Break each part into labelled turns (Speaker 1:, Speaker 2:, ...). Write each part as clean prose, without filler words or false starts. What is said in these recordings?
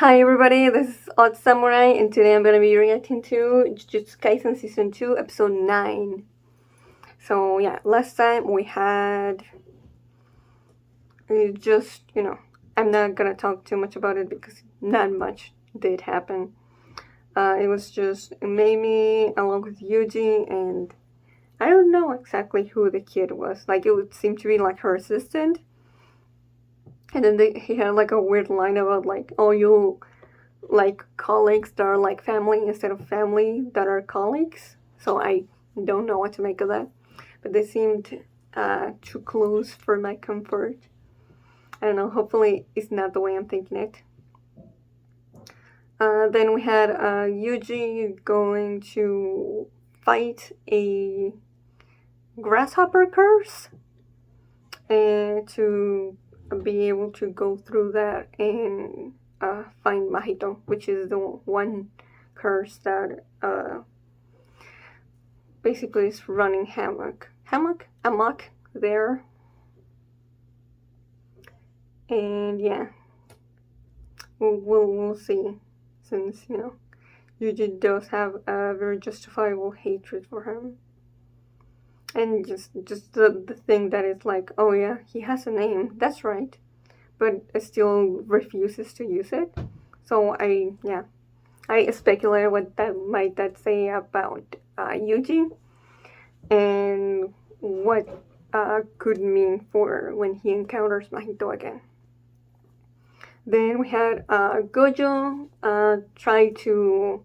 Speaker 1: Hi everybody, this is Odd Samurai, and today I'm gonna be reacting to Jujutsu Kaisen Season 2, Episode 9. So yeah, last time we had I'm not gonna talk too much about it because not much did happen. It was just Mamie along with Yuji, and I don't know exactly who the kid was. Like, it would seem to be like her assistant, and then he had like a weird line about like, oh, you like colleagues that are like family instead of family that are colleagues. So I don't know what to make of that. But they seemed too close for my comfort. I don't know. Hopefully, it's not the way I'm thinking it. Then we had Yuji going to fight a grasshopper curse and to be able to go through that and find Mahito, which is the one curse that basically is running amok there. And yeah, we'll see, since Yuji does have a very justifiable hatred for him, and just the thing that is like, oh yeah, he has a name, that's right, but still refuses to use it. So I speculated what that say about Yuji, and what could mean for when he encounters Mahito again. Then we had Gojo try to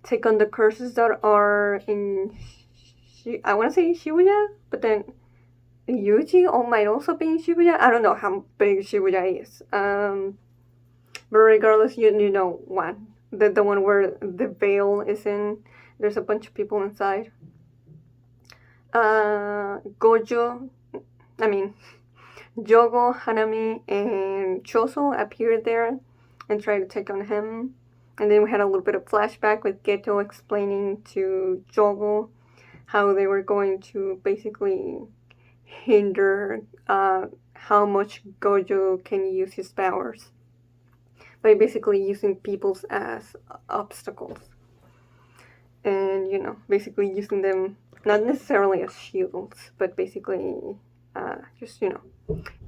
Speaker 1: take on the curses that are in, I want to say Shibuya, but then Yuji might also be in Shibuya. I don't know how big Shibuya is. But regardless, you know one. The one where the veil is in, there's a bunch of people inside. Gojo, I mean, Jogo, Hanami, and Choso appeared there and tried to take on him. And then we had a little bit of flashback with Geto explaining to Jogo how they were going to basically hinder how much Gojo can use his powers by basically using peoples as obstacles. And, basically using them not necessarily as shields, but basically just,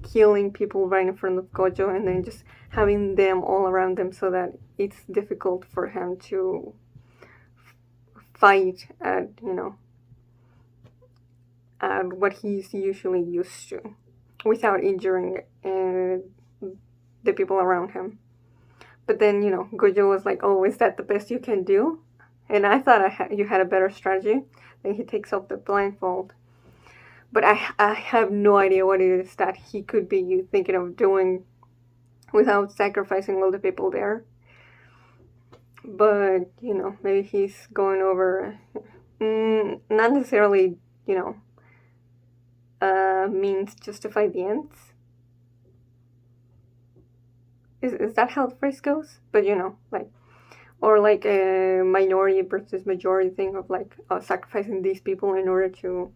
Speaker 1: killing people right in front of Gojo and then just having them all around them so that it's difficult for him to fight at what he's usually used to without injuring the people around him. But then, Gojo was like, oh, is that the best you can do? And I thought you had a better strategy. Then he takes off the blindfold. But I have no idea what it is that he could be thinking of doing without sacrificing all the people there. But, maybe he's going over, not necessarily, means justify the ends. Is that how the phrase goes? But, or like a minority versus majority thing of like sacrificing these people in order to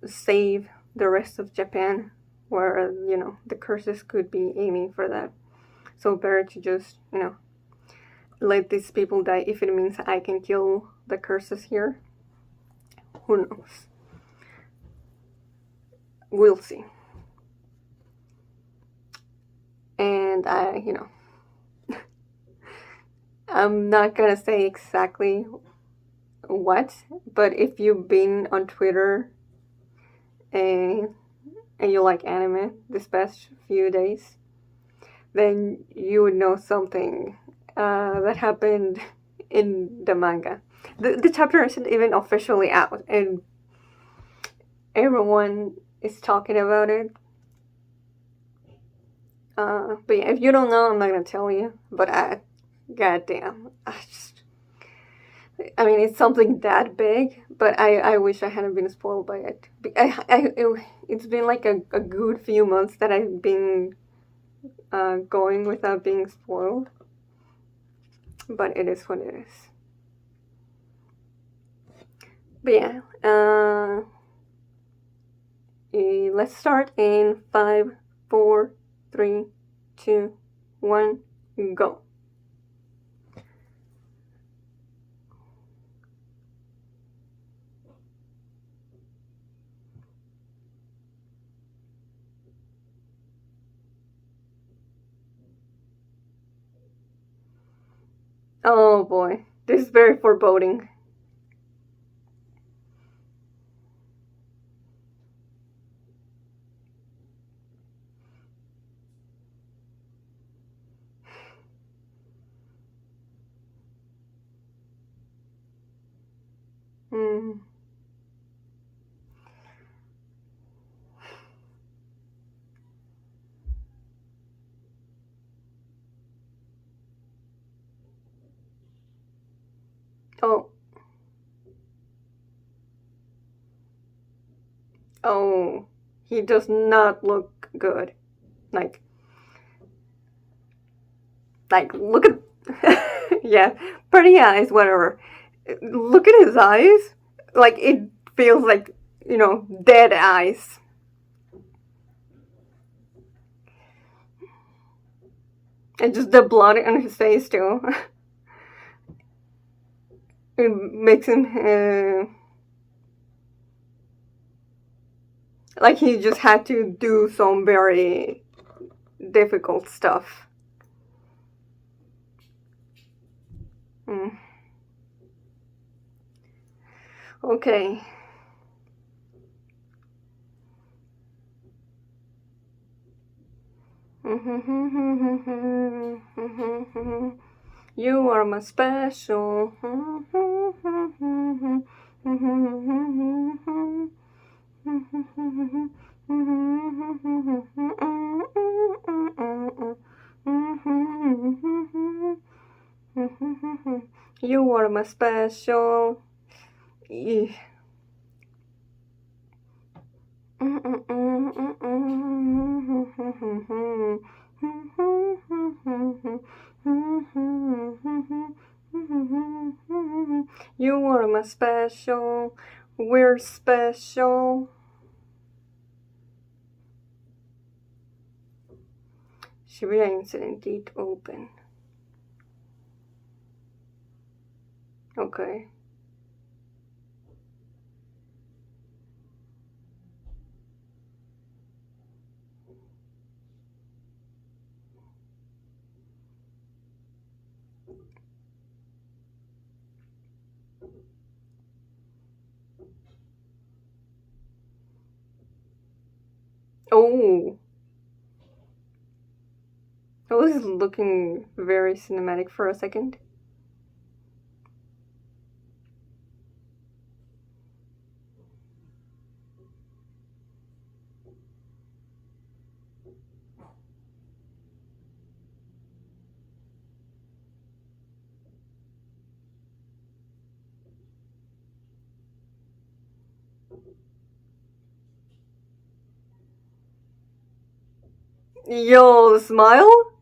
Speaker 1: save the rest of Japan, where the curses could be aiming for that. So better to just let these people die if it means I can kill the curses here. Who knows? We'll see. And I'm not gonna say exactly what, but if you've been on Twitter and you like anime this past few days, then you would know something that happened in the manga. The chapter isn't even officially out, and everyone is talking about it. But yeah, if you don't know, I'm not gonna tell you. But goddamn, I mean, it's something that big, but I wish I hadn't been spoiled by it. It's been like a good few months that I've been going without being spoiled. But it is what it is. But yeah, let's start in 5, 4, 3, 2, 1, go. Oh boy, this is very foreboding. Hmm. Oh. Oh. He does not look good. Like, look at. Yeah, pretty eyes, whatever. Look at his eyes. Like, it feels like, dead eyes. And just the blood on his face, too. It makes him. Like he just had to do some very difficult stuff. Mm. Okay. You are my special. You are my special. You are my special. We're special. Shibuya incident gate open. Okay. Oh. I was looking very cinematic for a second. Yo, smile?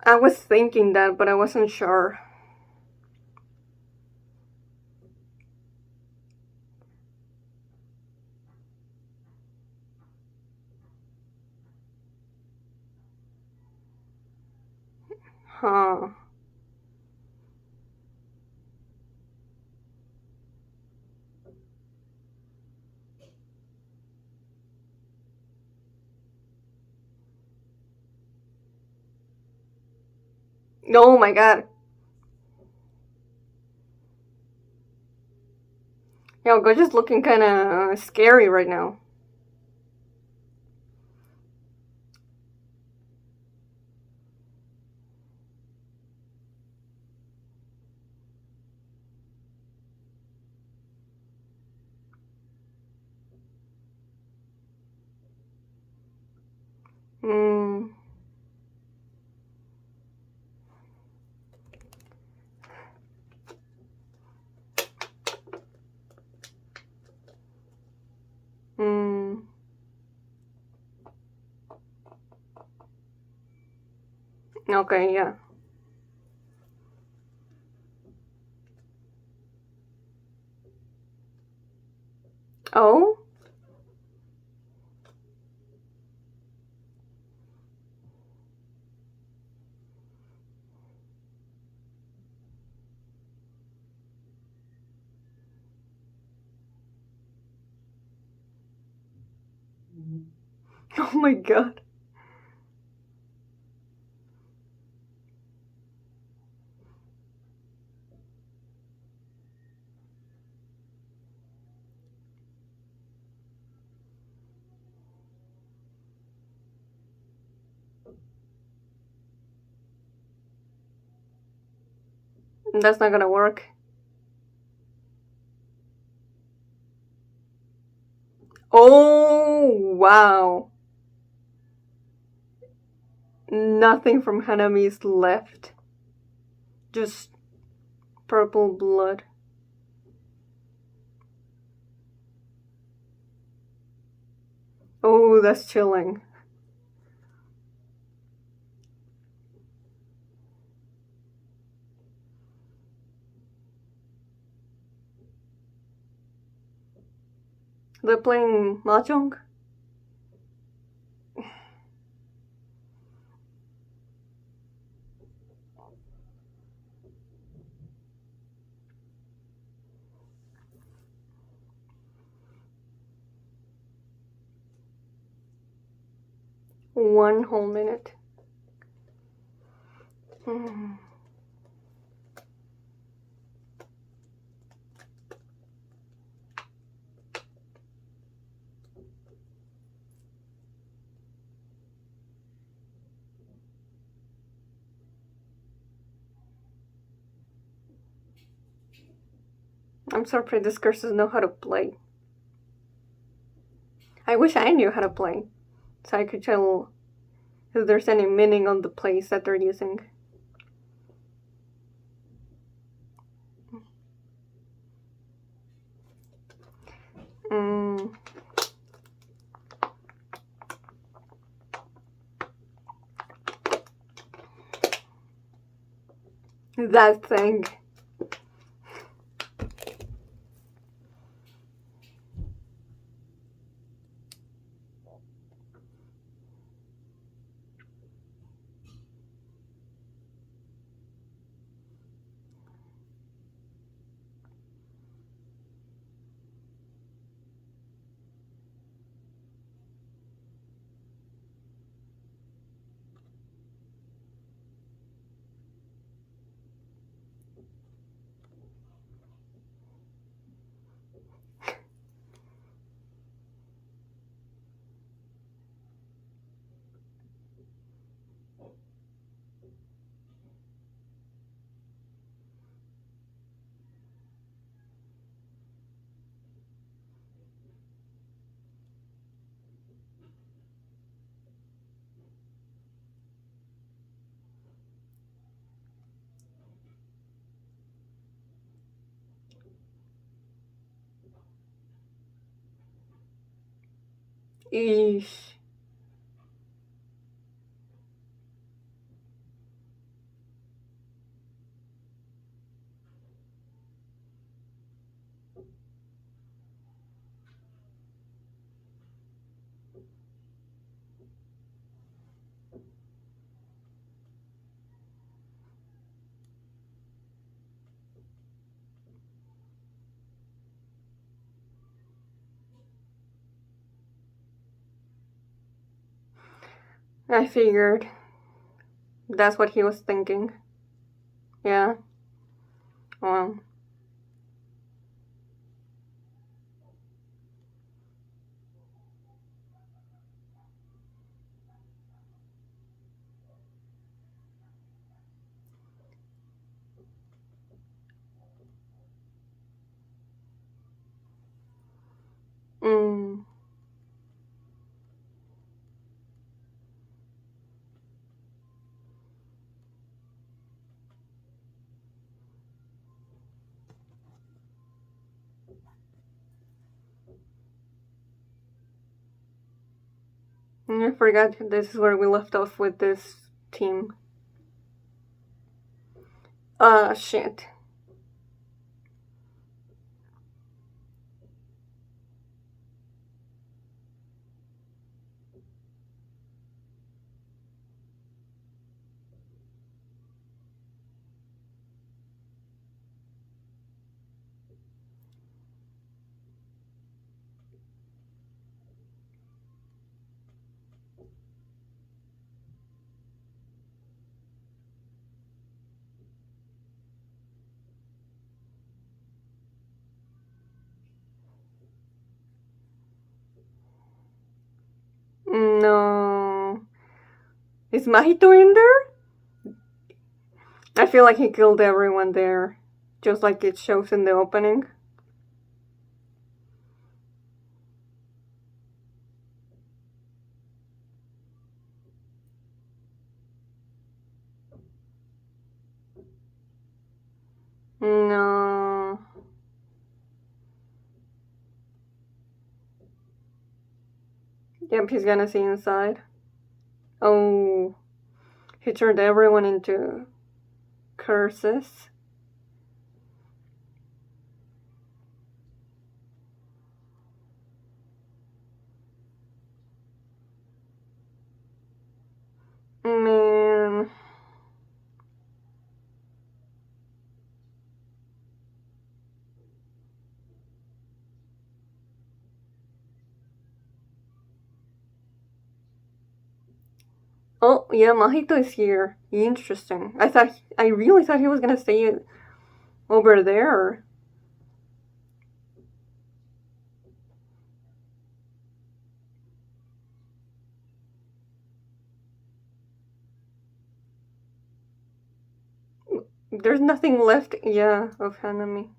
Speaker 1: I was thinking that, but I wasn't sure. Huh. Oh my god. Yo, Gojo's looking kinda scary right now. Hmm. Okay, yeah. Oh? Oh my god. That's not gonna work. Oh, wow. Nothing from Hanami's left. Just purple blood. Oh, that's chilling. They're playing mahjong? 1 whole minute. Mm. I'm surprised these curses know how to play. I wish I knew how to play, so I could tell if there's any meaning on the plays that they're using. Mm. That thing. Eesh. I figured that's what he was thinking. Yeah. Well. Mm. I forgot this is where we left off with this team. Shit. No. Is Mahito in there? I feel like he killed everyone there. Just like it shows in the opening. No. Yep, he's gonna see inside. Oh. He turned everyone into curses. Man. Oh, yeah, Mahito is here. Interesting. I really thought he was gonna stay over there. There's nothing left, yeah, of Hanami.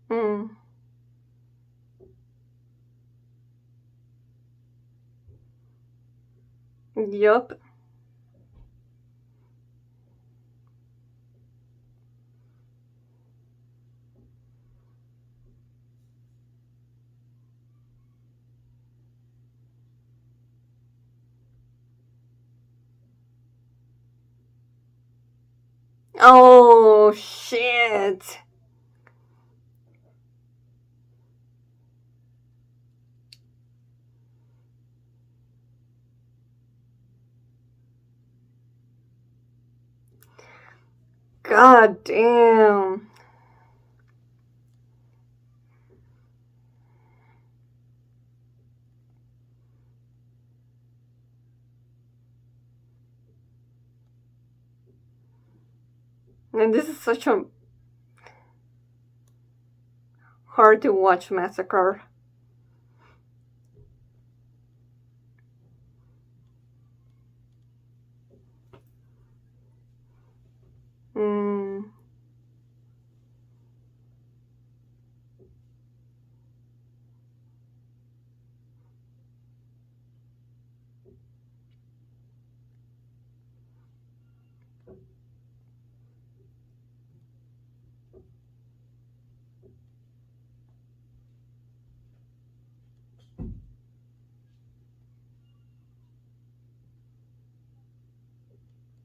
Speaker 1: Hmm. Yup. Oh, shit. God damn. And this is such a hard to watch massacre. Hmm.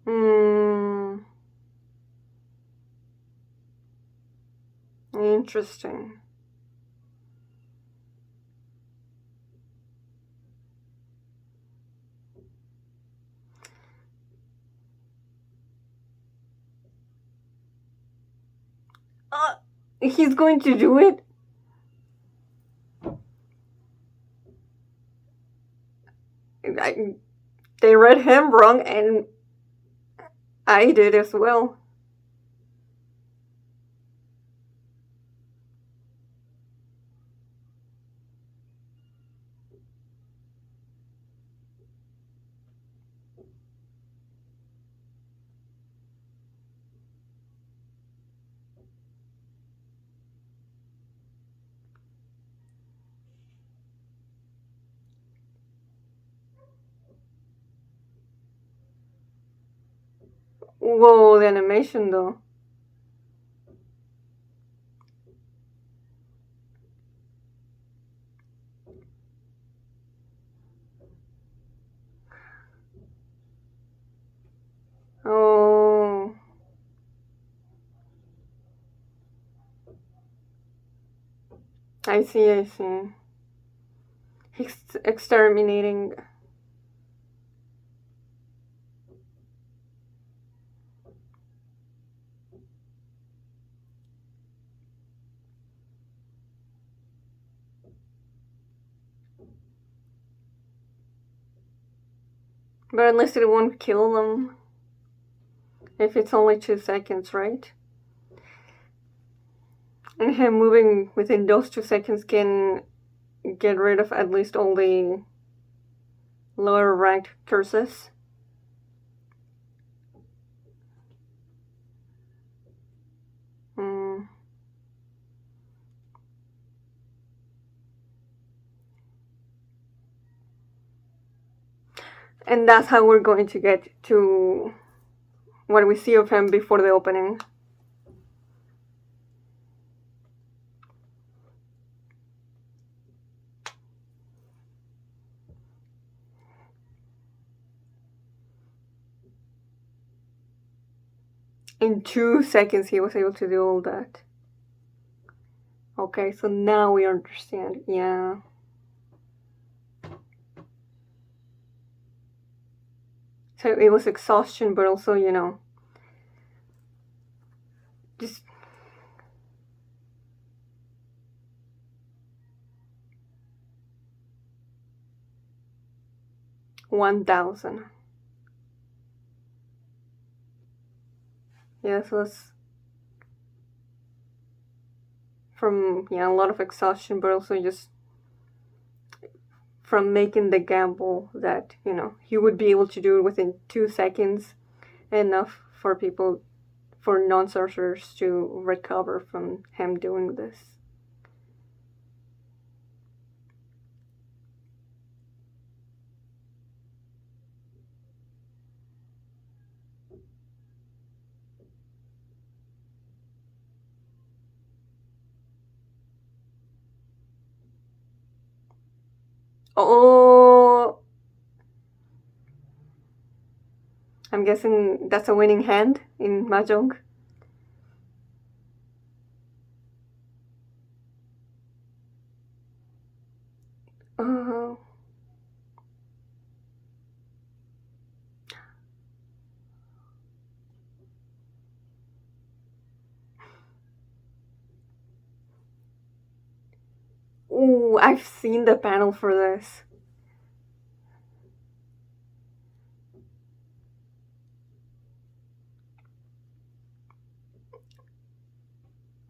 Speaker 1: Hmm. Interesting. Uh, he's going to do it? I, they read him wrong, and I did as well. Whoa, the animation though. Oh, I see, I see. He's exterminating. But at least it won't kill them. If it's only 2 seconds, right? And him moving within those 2 seconds can get rid of at least all the lower ranked curses. Mm. And that's how we're going to get to what we see of him before the opening. In 2 seconds, he was able to do all that. Okay, so now we understand. Yeah. So it was exhaustion, but also, just 1,000. Yeah, so it's from, a lot of exhaustion, but also just from making the gamble that, he would be able to do it within 2 seconds, enough for people, for non-sorcerers to recover from him doing this. Oh, I'm guessing that's a winning hand in Mahjong. Oh. Ooh, I've seen the panel for this.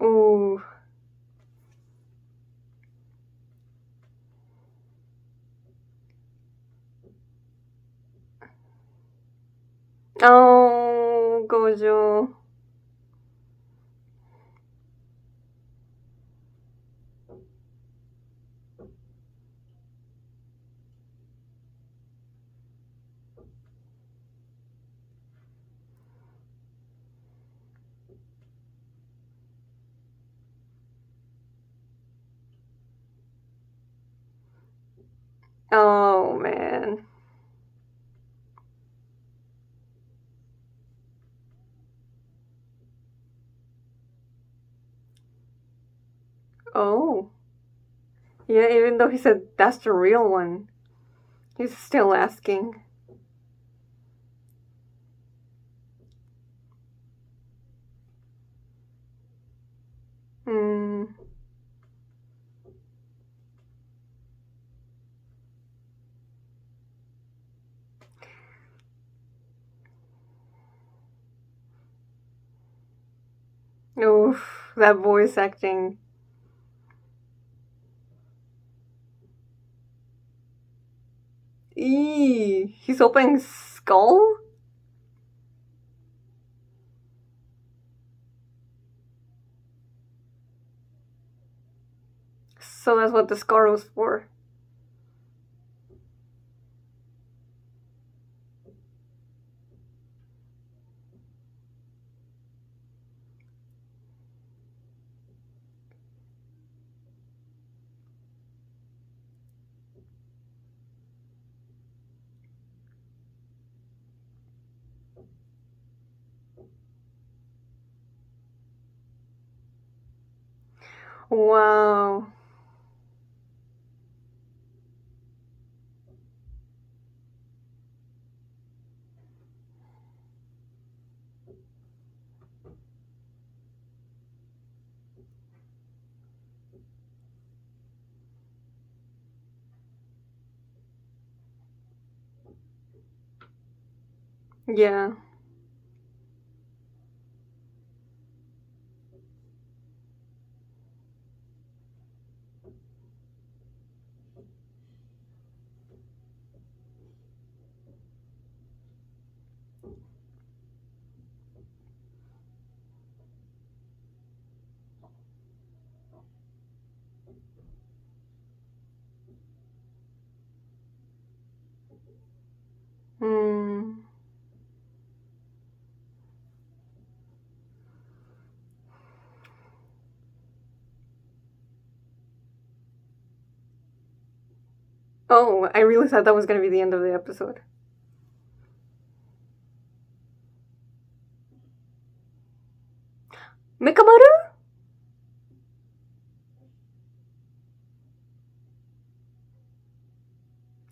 Speaker 1: Ooh. Oh, Gojo. Oh, man. Oh. Yeah, even though he said that's the real one, he's still asking. Hmm. Oof, that voice acting. Eee, he's opening skull? So that's what the scar was for. Wow. Yeah. Hmm. Oh, I really thought that was gonna be the end of the episode. Mikamaru?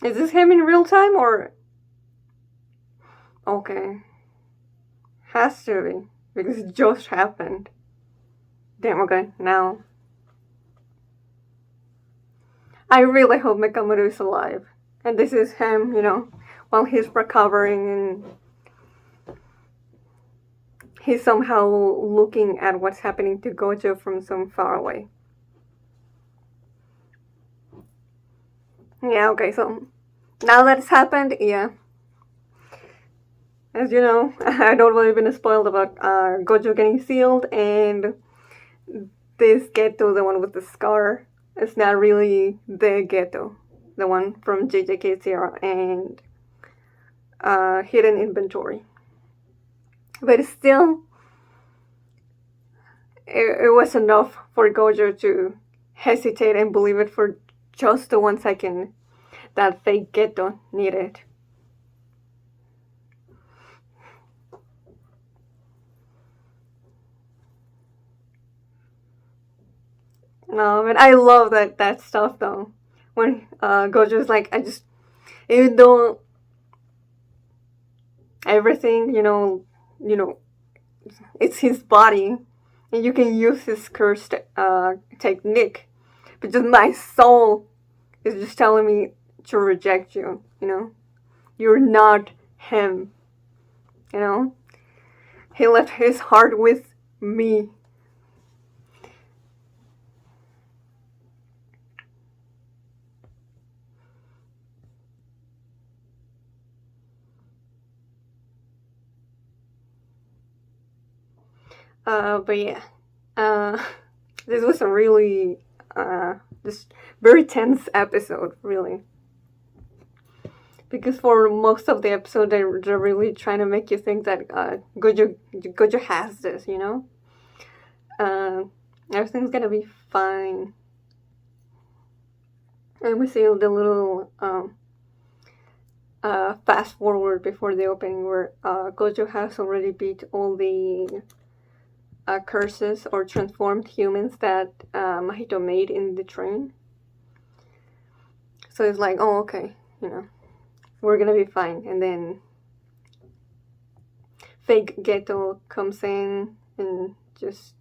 Speaker 1: Is this him in real time or? Okay. Has to be. Because it just happened. Damn, okay, now. I really hope Mikamaru is alive. And this is him, while he's recovering and he's somehow looking at what's happening to Gojo from some far away. Yeah, okay, so now that it's happened, yeah. As you know, I don't believe been spoiled about Gojo getting sealed, and this Geto, the one with the scar, is not really the Geto, the one from JJK's era and Hidden Inventory. But still, it was enough for Gojo to hesitate and believe it for just the 1 second that fake Geto needed. No, but I love that stuff though. When Gojo's like, even though everything, it's his body, and you can use his cursed technique, but just my soul is just telling me to reject you. You're not him. You know, he left his heart with me. But yeah, uh, this was a really just very tense episode, really. Because for most of the episode, they're really trying to make you think that Gojo has this, Uh, everything's gonna be fine. And we see the little fast forward before the opening where Gojo has already beat all the curses or transformed humans that Mahito made in the train. So it's like, oh, okay, we're gonna be fine. And then fake Geto comes in and just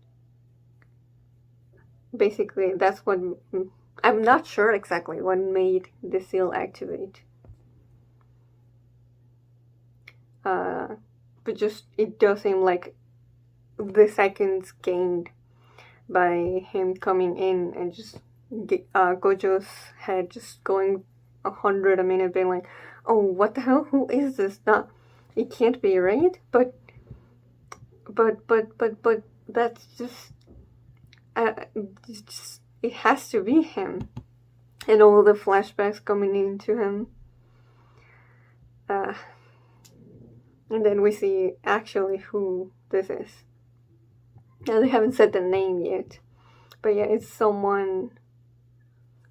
Speaker 1: basically that's what I'm not sure exactly what made the seal activate. But just it does seem like the seconds gained by him coming in and just Gojo's head just going 100 a minute, being like, "Oh, what the hell? Who is this? Not, it can't be right." But that's uh, just it has to be him, and all the flashbacks coming into him. Uh, and then we see actually who this is. Now they haven't said the name yet, but yeah, it's someone.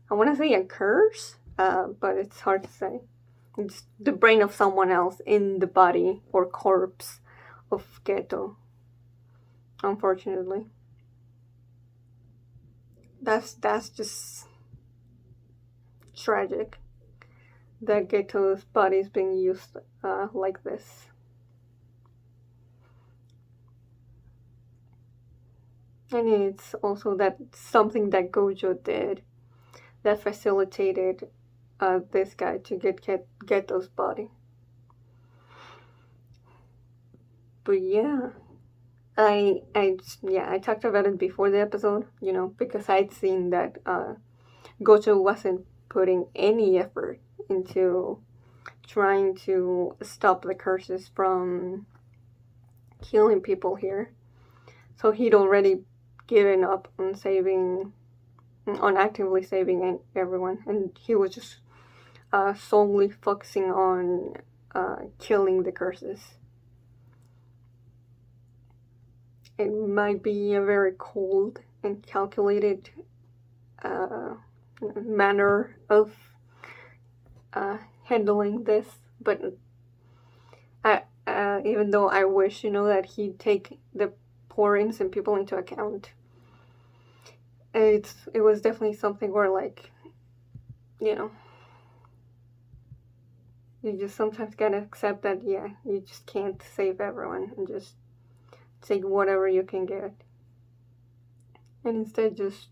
Speaker 1: I want to say a curse, but it's hard to say. It's the brain of someone else in the body or corpse of Geto, unfortunately. that's just tragic that Geto's body is being used like this. And it's also that something that Gojo did that facilitated this guy to get Geto's body. But yeah, I talked about it before the episode, because I'd seen that Gojo wasn't putting any effort into trying to stop the curses from killing people here. So he'd already given up on actively saving everyone, and he was just solely focusing on killing the curses. It might be a very cold and calculated manner of handling this, but even though I wish, that he'd take the poor innocent people into account, it was definitely something where, like, you just sometimes gotta accept that, you just can't save everyone and just take whatever you can get. And instead just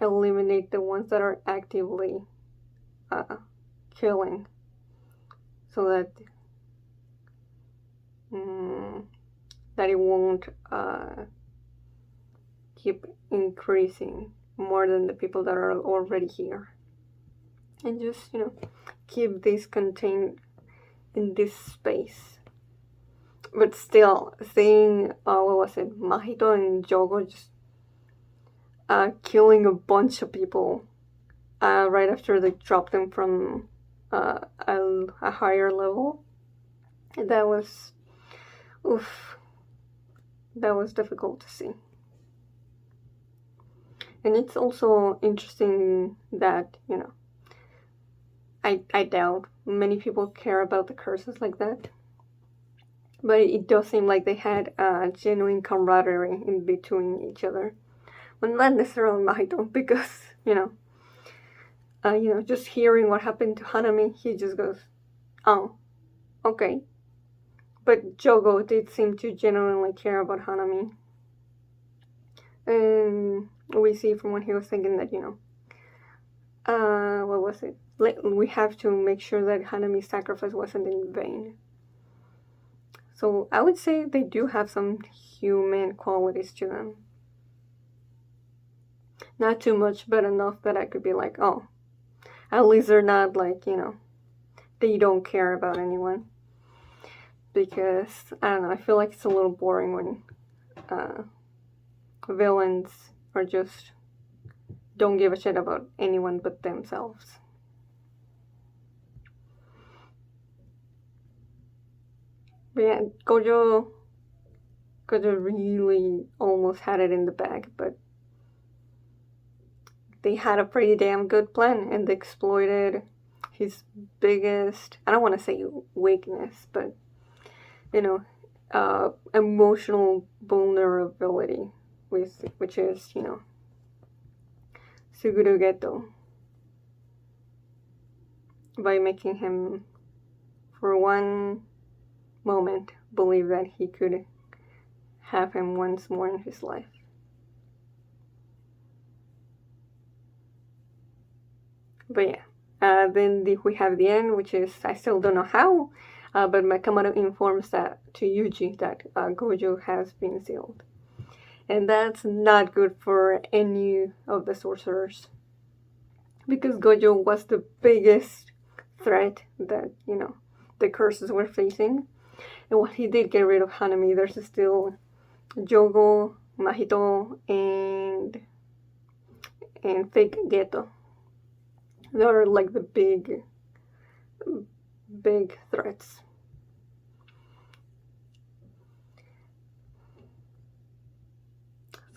Speaker 1: eliminate the ones that are actively killing, so that it won't keep increasing more than the people that are already here. And just, keep this contained in this space. But still, seeing, Mahito and Jogo just killing a bunch of people right after they dropped them from a higher level, that was difficult to see. And it's also interesting that, I doubt many people care about the curses like that. But it does seem like they had a genuine camaraderie in between each other. Well, not necessarily Mahito, because, just hearing what happened to Hanami, he just goes, oh, okay. But Jogo did seem to genuinely care about Hanami. And we see from what he was thinking that, what was it? We have to make sure that Hanami's sacrifice wasn't in vain. So I would say they do have some human qualities to them. Not too much, but enough that I could be like, oh, at least they're not like, they don't care about anyone. Because, I don't know, I feel like it's a little boring when villains are just don't give a shit about anyone but themselves. But yeah, Gojo really almost had it in the bag, but they had a pretty damn good plan, and they exploited his biggest, I don't want to say weakness, but, emotional vulnerability, which is, Suguru Geto, by making him, for one moment, believe that he could have him once more in his life. But yeah, then we have the end, which is, I still don't know how, but Makamoto informs that to Yuji that Gojo has been sealed. And that's not good for any of the sorcerers, because Gojo was the biggest threat that, the curses were facing. And while he did get rid of Hanami, there's still Jogo, Mahito, and fake Geto. They're like the big threats.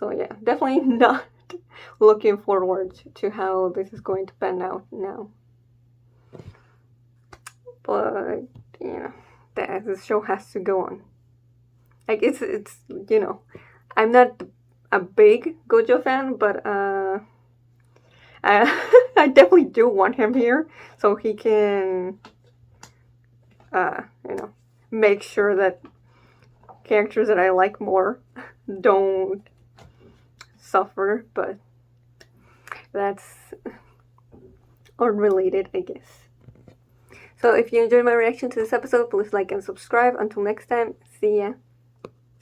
Speaker 1: So yeah, definitely not looking forward to how this is going to pan out now. But, the show has to go on. Like, it's I'm not a big Gojo fan, but I definitely do want him here so he can, you know, make sure that characters that I like more don't suffer, but that's unrelated, I guess. So if you enjoyed my reaction to this episode, please like and subscribe. Until next time, see ya.